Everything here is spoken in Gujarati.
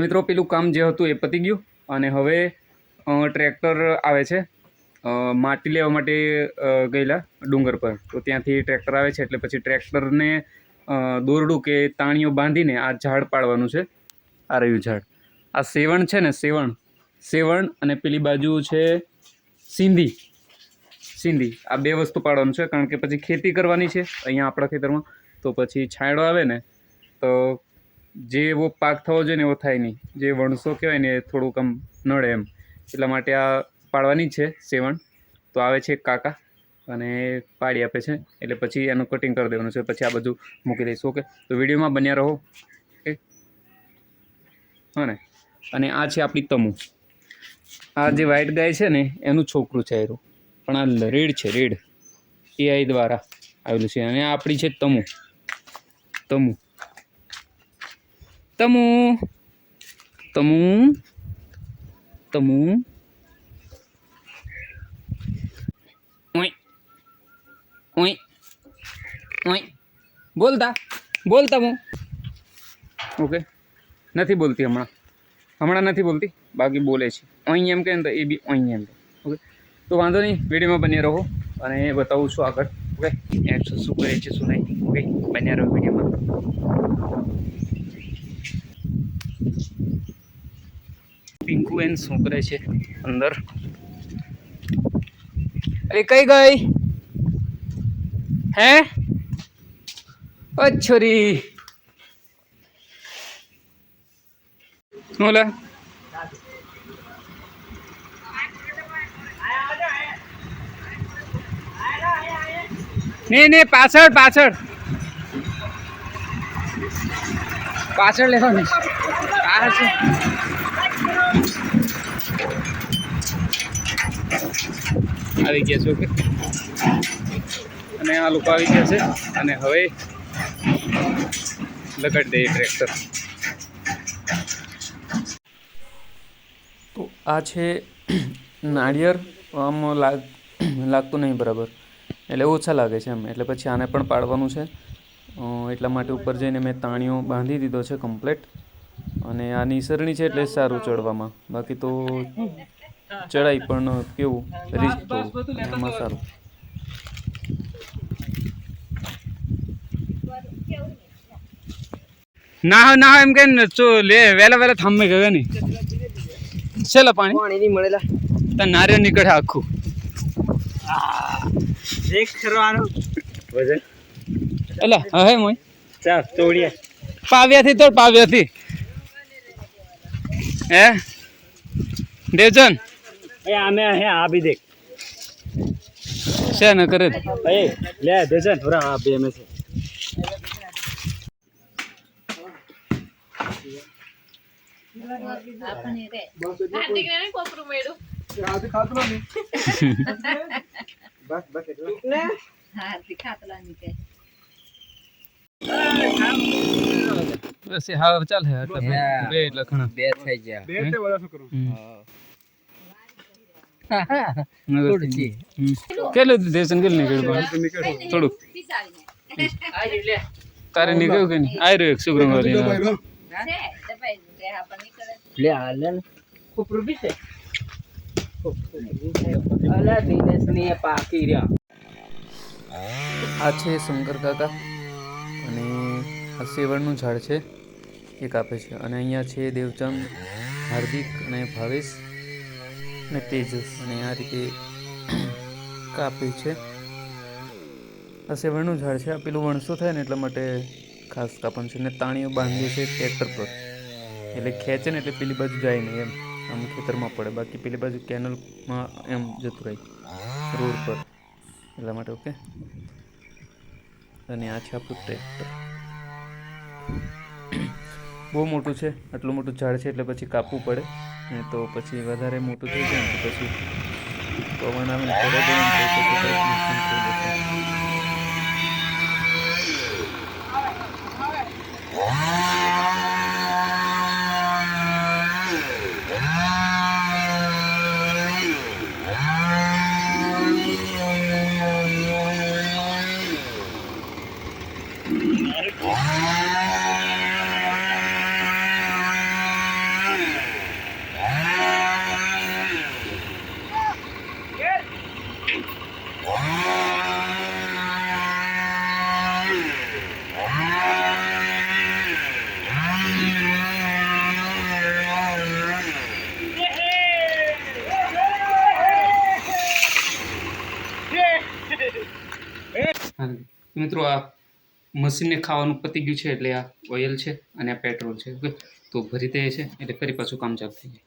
મિત્રો પેલું કામ જે હતું એ પતી ગયું અને હવે ટ્રેક્ટર આવે છે માટી લેવા માટે ગયેલા ડુંગર પર તો ત્યાંથી ટ્રેક્ટર આવે છે એટલે પછી ટ્રેક્ટરને દોરડું કે તાણીઓ બાંધીને આ ઝાડ પાડવાનું છે. આ રહ્યું ઝાડ, આ સેવણ છે ને સેવણ અને પેલી બાજુ છે સિંધી આ બે વસ્તુ પાડવાનું છે કારણ કે પછી ખેતી કરવાની છે અહીંયા આપણા ખેતરમાં. તો પછી છાંયડો આવે ને તો જે એવો પાક થવો જોઈએ ને એવો થાય નહીં, જે વણસો કહેવાય ને એ થોડુંક આમ નડે એમ, એટલા માટે આ પાડવાની જ છે સેવણ. તો આવે છે કાકા અને પાડી આપે છે એટલે પછી એનું કટિંગ કરી દેવાનું છે, પછી આ બધું મૂકી દઈશું. ઓકે, તો વિડીયોમાં બન્યા રહો. ઓકે હા ને. અને આ છે આપણી તમુ. આ જે વ્હાઈટ ગાય છે ને એનું છોકરું છે એરું, પણ આ રેડ છે, રેડ AI દ્વારા આવેલું છે. અને આ આપણી છે તમુ. તમુ તમુ તમુ તમુ ઓય ઓય ઓય બોલતા તમુ. ઓકે, નથી બોલતી હમણાં નથી બોલતી, બાકી બોલે છે. અહીં એમ કહે ને તો એ બી અહીં એમ કહે. ઓકે, તો વાંધો નહીં, વિડીયોમાં બન્યા રહો અને બતાવું છું આગળ. ઓકે, શું કરે છે શું નહીં. ઓકે, બન્યા રહો વિડીયોમાં. પિંકુ એન શું કરે છે અંદર? અરે કઈ ગઈ હે? અચ્છોરી ઓલા નહીં પાછળ લેવાની આવી ગયા છે. ઓકે, અને આ લોકો આવી ગયા છે અને હવે લગાડી દઈએ ટ્રેક્ટર. તો આ છે નાળિયેર, આમ લાગતું નહીં બરાબર, એટલે ઓછા લાગે છે એમ, એટલે પછી આને પણ પાડવાનું છે. એટલા માટે ઉપર જઈને મેં તાણીઓ બાંધી દીધો છે કમ્પ્લેટ. અને આ નિસરણી છે એટલે સારું ચડવામાં, બાકી તો ચડાઈ પણ કેવું રિસ્ક થોડું એમાં સારું. ના એમ કે લે વેલા થાંભે ગયો ને છેલ્લા પાણી નહીં મળેલા તો નારિયેળ નીકળે આખું. એક કરવાનો વજન એલા હે મોય ચાલ તોડીએ પાવ્યાથી હે દેવજન એ આમે હે આ બી દેખ છે ન કરે એ લે દેવજન થોડા આ બે મે છે. આપને રે હાર્દિક ને કોપરું મેડું હાર્દિક ખાતલો ની બસ એટલું ને હાર્દિક ખાતલા ની કે બસ હા ચાલ હે એટલે બે લખણા બે થઈ ગયા બે તે વડા શું કરું કેટલું દેશન ગેલ નીકળ્યું થોડું તારે નીકળ્યું કે નહીં? આ રહ્યો એક શુક્રવારી લે હાલ ને કોપરું બી છે અલા દિનેશ ની પાકી રહ્યા. આ છે શંકર કાકા અને આ સેવણનું ઝાડ છે એ કાપે છે. અને અહીંયા છે દેવચંદ, હાર્દિક અને ભાવેશ અને તેજસ, અને આ રીતે કાપે છે. આ સેવણનું ઝાડ છે. આ પેલું વણસો થાય ને એટલા માટે ખાસ કાપવાનું છે. અને તાણીઓ બાંધીએ છે ટ્રેક્ટર પર, એટલે ખેંચે ને એટલે પેલી બાજુ જાય નહીં એમ, આમ ખેતરમાં પડે, બાકી પેલી બાજુ કેનલમાં એમ જતું રહે રોડ પર, એટલા માટે. ઓકે, અને આ છે આપણું ટ્રેક્ટર. બહુ મોટું છે, આટલું મોટું ઝાડ છે એટલે પછી કાપવું પડે, ને તો પછી વધારે મોટું થઈ જાય ને તો પછી પવન આવે ને પડે દે ને તો પછી નુકસાન થઈ જશે. હા મિત્રો, આ મશીનને ખાવાનું પતી ગયું છે એટલે આ ઓઇલ છે અને આ પેટ્રોલ છે. ઓકે, તો ભરી દઈએ છે એટલે ફરી પાછું કામ ચાલુ થઈ જાય.